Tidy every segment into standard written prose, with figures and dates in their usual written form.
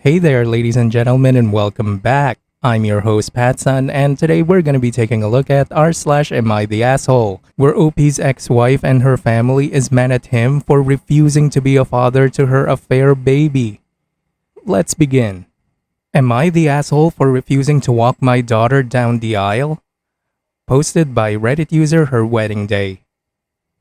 Hey there, ladies and gentlemen, and welcome back. I'm your host, PattSun, and today we're gonna be taking a look at r/Am I the Asshole, where OP's ex-wife and her family is mad at him for refusing to be a father to her affair baby. Let's begin. Am I the asshole for refusing to walk my daughter down the aisle? Posted by Reddit user Her Wedding Day.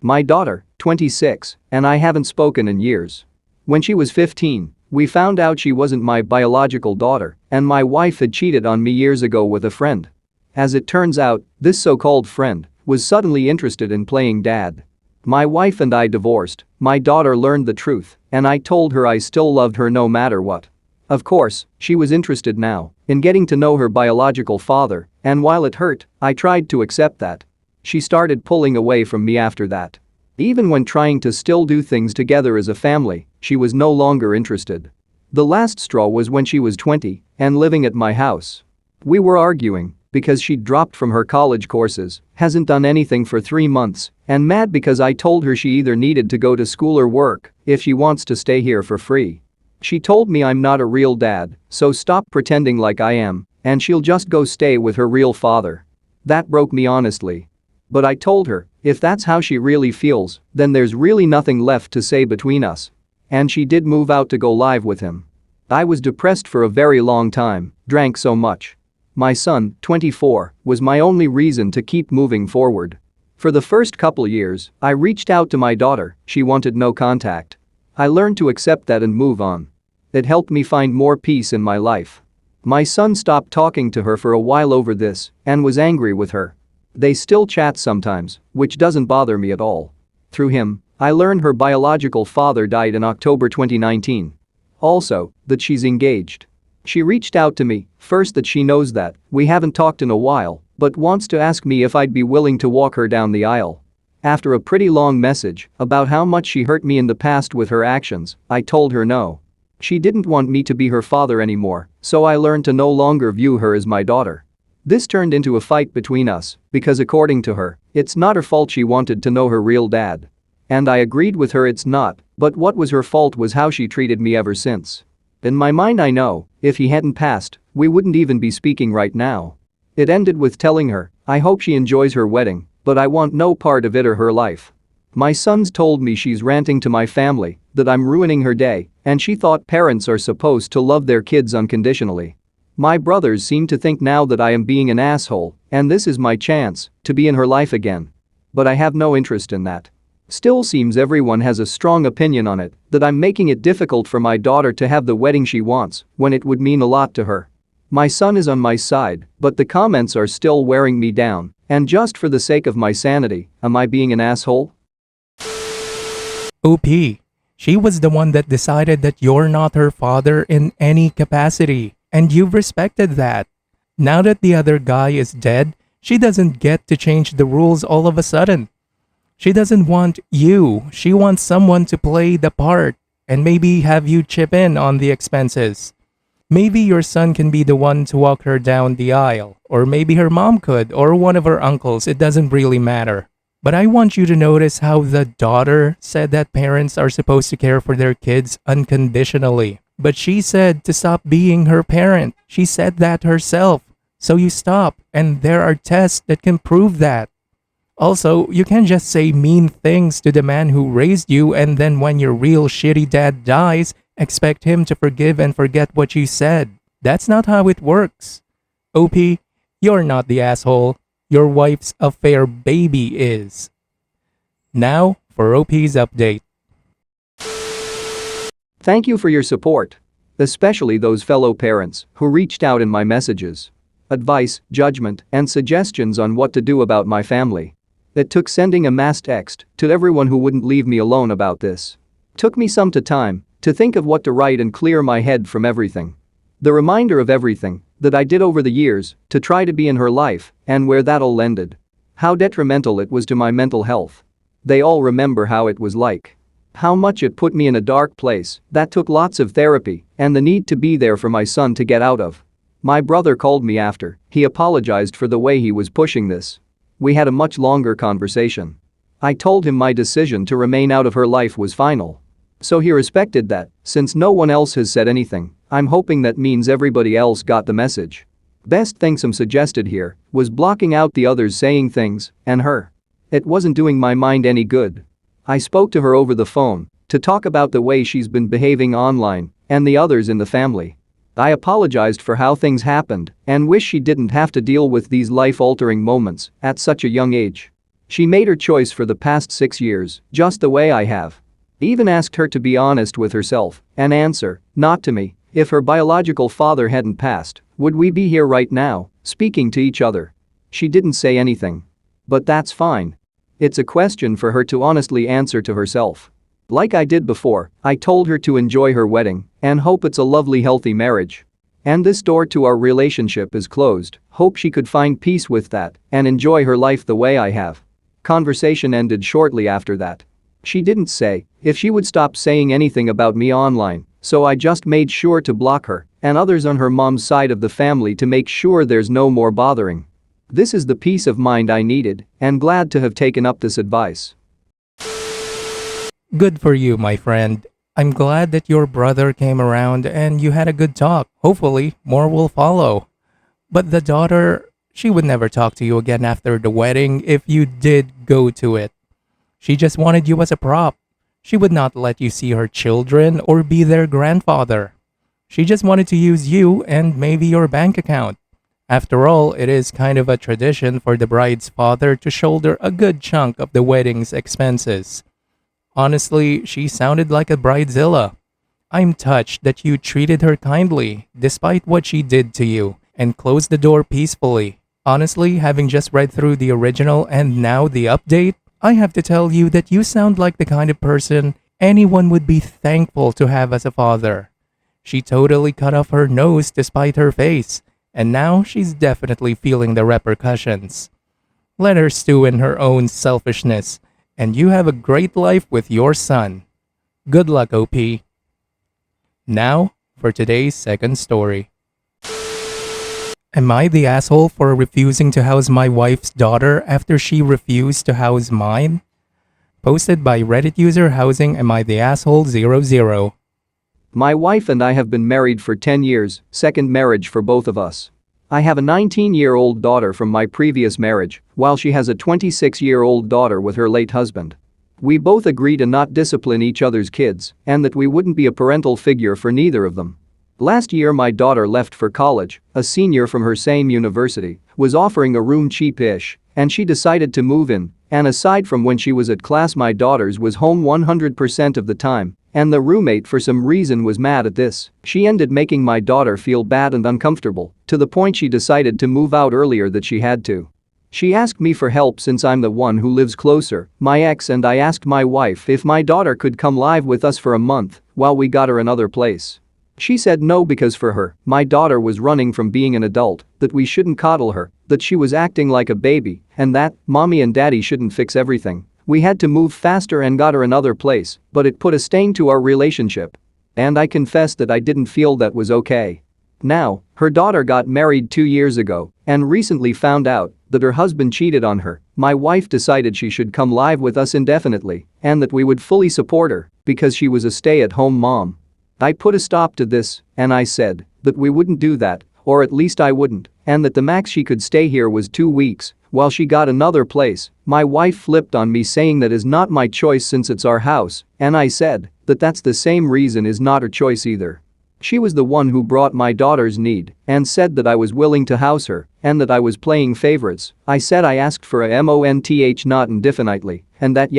My daughter, 26, and I haven't spoken in years. When she was 15, we found out she wasn't my biological daughter, and my wife had cheated on me years ago with a friend. As it turns out, this so-called friend was suddenly interested in playing dad. My wife and I divorced, my daughter learned the truth, and I told her I still loved her no matter what. Of course, she was interested now in getting to know her biological father, and while it hurt, I tried to accept that. She started pulling away from me after that. Even when trying to still do things together as a family, she was no longer interested. The last straw was when she was 20 and living at my house. We were arguing because she'd dropped from her college courses, hasn't done anything for 3 months, and mad because I told her she either needed to go to school or work if she wants to stay here for free. She told me I'm not a real dad, so stop pretending like I am, and she'll just go stay with her real father. That broke me honestly. But I told her, if that's how she really feels, then there's really nothing left to say between us. And she did move out to go live with him. I was depressed for a very long time, drank so much. My son, 24, was my only reason to keep moving forward. For the first couple years, I reached out to my daughter, she wanted no contact. I learned to accept that and move on. It helped me find more peace in my life. My son stopped talking to her for a while over this and was angry with her. They still chat sometimes, which doesn't bother me at all. Through him, I learned her biological father died in October 2019. Also, that she's engaged. She reached out to me, first that she knows that we haven't talked in a while, but wants to ask me if I'd be willing to walk her down the aisle. After a pretty long message about how much she hurt me in the past with her actions, I told her no. She didn't want me to be her father anymore, so I learned to no longer view her as my daughter. This turned into a fight between us because according to her, it's not her fault she wanted to know her real dad. And I agreed with her it's not, but what was her fault was how she treated me ever since. In my mind I know, if he hadn't passed, we wouldn't even be speaking right now. It ended with telling her, I hope she enjoys her wedding, but I want no part of it or her life. My sons told me she's ranting to my family, that I'm ruining her day, and she thought parents are supposed to love their kids unconditionally. My brothers seem to think now that I am being an asshole, and this is my chance to be in her life again. But I have no interest in that. Still seems everyone has a strong opinion on it, that I'm making it difficult for my daughter to have the wedding she wants when it would mean a lot to her. My son is on my side, but the comments are still wearing me down, and just for the sake of my sanity, am I being an asshole? OP, she was the one that decided that you're not her father in any capacity, and you've respected that. Now that the other guy is dead, she doesn't get to change the rules all of a sudden. She doesn't want you, she wants someone to play the part and maybe have you chip in on the expenses. Maybe your son can be the one to walk her down the aisle, or maybe her mom could, or one of her uncles, it doesn't really matter. But I want you to notice how the daughter said that parents are supposed to care for their kids unconditionally. But she said to stop being her parent. She said that herself. So you stop, and there are tests that can prove that. Also, you can't just say mean things to the man who raised you and then when your real shitty dad dies, expect him to forgive and forget what you said. That's not how it works. OP, you're not the asshole. Your wife's affair baby is. Now for OP's update. Thank you for your support. Especially those fellow parents who reached out in my messages. Advice, judgment, and suggestions on what to do about my family. It took sending a mass text to everyone who wouldn't leave me alone about this. Took me some time to think of what to write and clear my head from everything. The reminder of everything that I did over the years to try to be in her life and where that all ended. How detrimental it was to my mental health. They all remember how it was like. How much it put me in a dark place that took lots of therapy and the need to be there for my son to get out of. My brother called me after, he apologized for the way he was pushing this. We had a much longer conversation. I told him my decision to remain out of her life was final. So he respected that, since no one else has said anything, I'm hoping that means everybody else got the message. Best thing some suggested here was blocking out the others saying things and her. It wasn't doing my mind any good. I spoke to her over the phone to talk about the way she's been behaving online and the others in the family. I apologized for how things happened and wish she didn't have to deal with these life-altering moments at such a young age. She made her choice for the past 6 years, just the way I have. Even asked her to be honest with herself and answer, not to me, if her biological father hadn't passed, would we be here right now, speaking to each other? She didn't say anything. But that's fine. It's a question for her to honestly answer to herself. Like I did before, I told her to enjoy her wedding and hope it's a lovely healthy marriage. And this door to our relationship is closed, hope she could find peace with that and enjoy her life the way I have. Conversation ended shortly after that. She didn't say if she would stop saying anything about me online, so I just made sure to block her and others on her mom's side of the family to make sure there's no more bothering. This is the peace of mind I needed and glad to have taken up this advice. Good for you, my friend. I'm glad that your brother came around and you had a good talk. Hopefully, more will follow. But the daughter, she would never talk to you again after the wedding if you did go to it. She just wanted you as a prop. She would not let you see her children or be their grandfather. She just wanted to use you and maybe your bank account. After all, it is kind of a tradition for the bride's father to shoulder a good chunk of the wedding's expenses. Honestly, she sounded like a bridezilla. I'm touched that you treated her kindly, despite what she did to you, and closed the door peacefully. Honestly, having just read through the original and now the update, I have to tell you that you sound like the kind of person anyone would be thankful to have as a father. She totally cut off her nose despite her face, and now she's definitely feeling the repercussions. Let her stew in her own selfishness, and you have a great life with your son. Good luck, OP. Now, for today's second story. Am I the asshole for refusing to house my wife's daughter after she refused to house mine? Posted by Reddit user housing Am I the Asshole 00. My wife and I have been married for 10 years, second marriage for both of us. I have a 19-year-old daughter from my previous marriage, while she has a 26-year-old daughter with her late husband. We both agree to not discipline each other's kids and that we wouldn't be a parental figure for neither of them. Last year my daughter left for college, a senior from her same university, was offering a room cheap-ish, and she decided to move in, and aside from when she was at class my daughter's was home 100% of the time, and the roommate for some reason was mad at this. She ended making my daughter feel bad and uncomfortable, to the point she decided to move out earlier than she had to. She asked me for help since I'm the one who lives closer, my ex, and I asked my wife if my daughter could come live with us for a month while we got her another place. She said no because for her, my daughter was running from being an adult, that we shouldn't coddle her, that she was acting like a baby, and that mommy and daddy shouldn't fix everything. We had to move faster and got her another place, but it put a stain to our relationship. And I confess that I didn't feel that was okay. Now, her daughter got married 2 years ago and recently found out that her husband cheated on her. My wife decided she should come live with us indefinitely and that we would fully support her because she was a stay-at-home mom. I put a stop to this and I said that we wouldn't do that, or at least I wouldn't, and that the max she could stay here was 2 weeks while she got another place. My wife flipped on me saying that is not my choice since it's our house, and I said that that's the same reason is not her choice either. She was the one who brought my daughter's need and said that I was willing to house her and that I was playing favorites. I said I asked for a month not indefinitely and that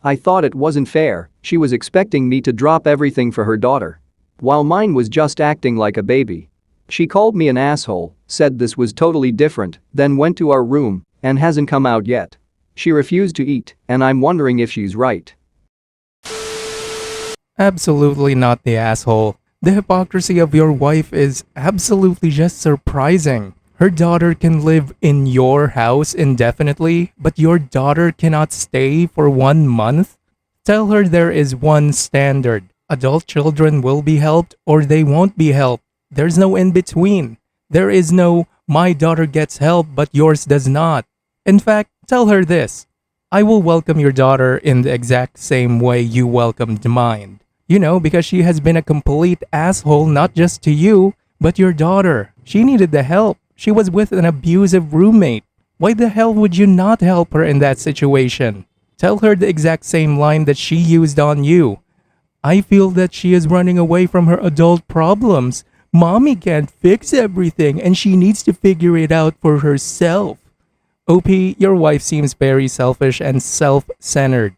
I thought it wasn't fair. She was expecting me to drop everything for her daughter, while mine was just acting like a baby. She called me an asshole, said this was totally different, then went to our room and hasn't come out yet. She refused to eat, and I'm wondering if she's right. Absolutely not the asshole. The hypocrisy of your wife is absolutely just surprising. Her daughter can live in your house indefinitely, but your daughter cannot stay for 1 month? Tell her there is one standard. Adult children will be helped or they won't be helped. There's no in between. There is no, my daughter gets help but yours does not. In fact, tell her this. I will welcome your daughter in the exact same way you welcomed mine. You know, because she has been a complete asshole not just to you, but your daughter. She needed the help. She was with an abusive roommate. Why the hell would you not help her in that situation? Tell her the exact same line that she used on you. I feel that she is running away from her adult problems. Mommy can't fix everything and she needs to figure it out for herself. OP, your wife seems very selfish and self-centered.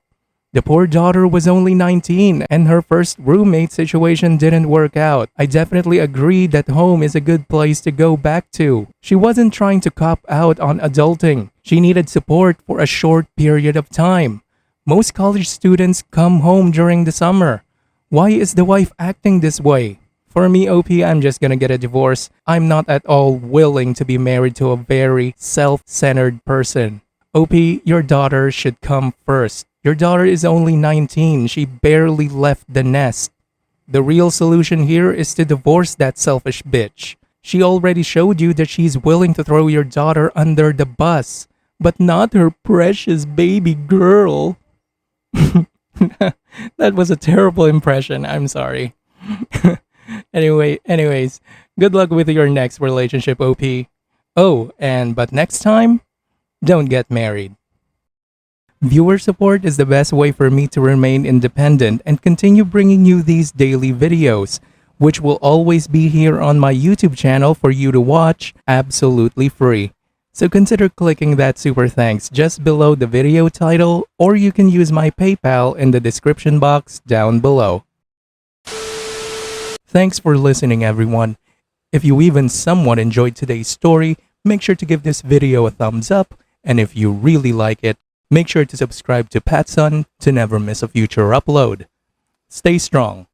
The poor daughter was only 19 and her first roommate situation didn't work out. I definitely agree that home is a good place to go back to. She wasn't trying to cop out on adulting. She needed support for a short period of time. Most college students come home during the summer. Why is the wife acting this way? For me, OP, I'm just gonna get a divorce. I'm not at all willing to be married to a very self-centered person. OP, your daughter should come first. Your daughter is only 19. She barely left the nest. The real solution here is to divorce that selfish bitch. She already showed you that she's willing to throw your daughter under the bus, but not her precious baby girl. That was a terrible impression. I'm sorry. Anyways, good luck with your next relationship, OP. Oh, but next time, don't get married. Viewer support is the best way for me to remain independent and continue bringing you these daily videos, which will always be here on my YouTube channel for you to watch absolutely free. So consider clicking that super thanks just below the video title, or you can use my PayPal in the description box down below. Thanks for listening, everyone. If you even somewhat enjoyed today's story, make sure to give this video a thumbs up, and if you really like it, make sure to subscribe to PattSun to never miss a future upload. Stay strong.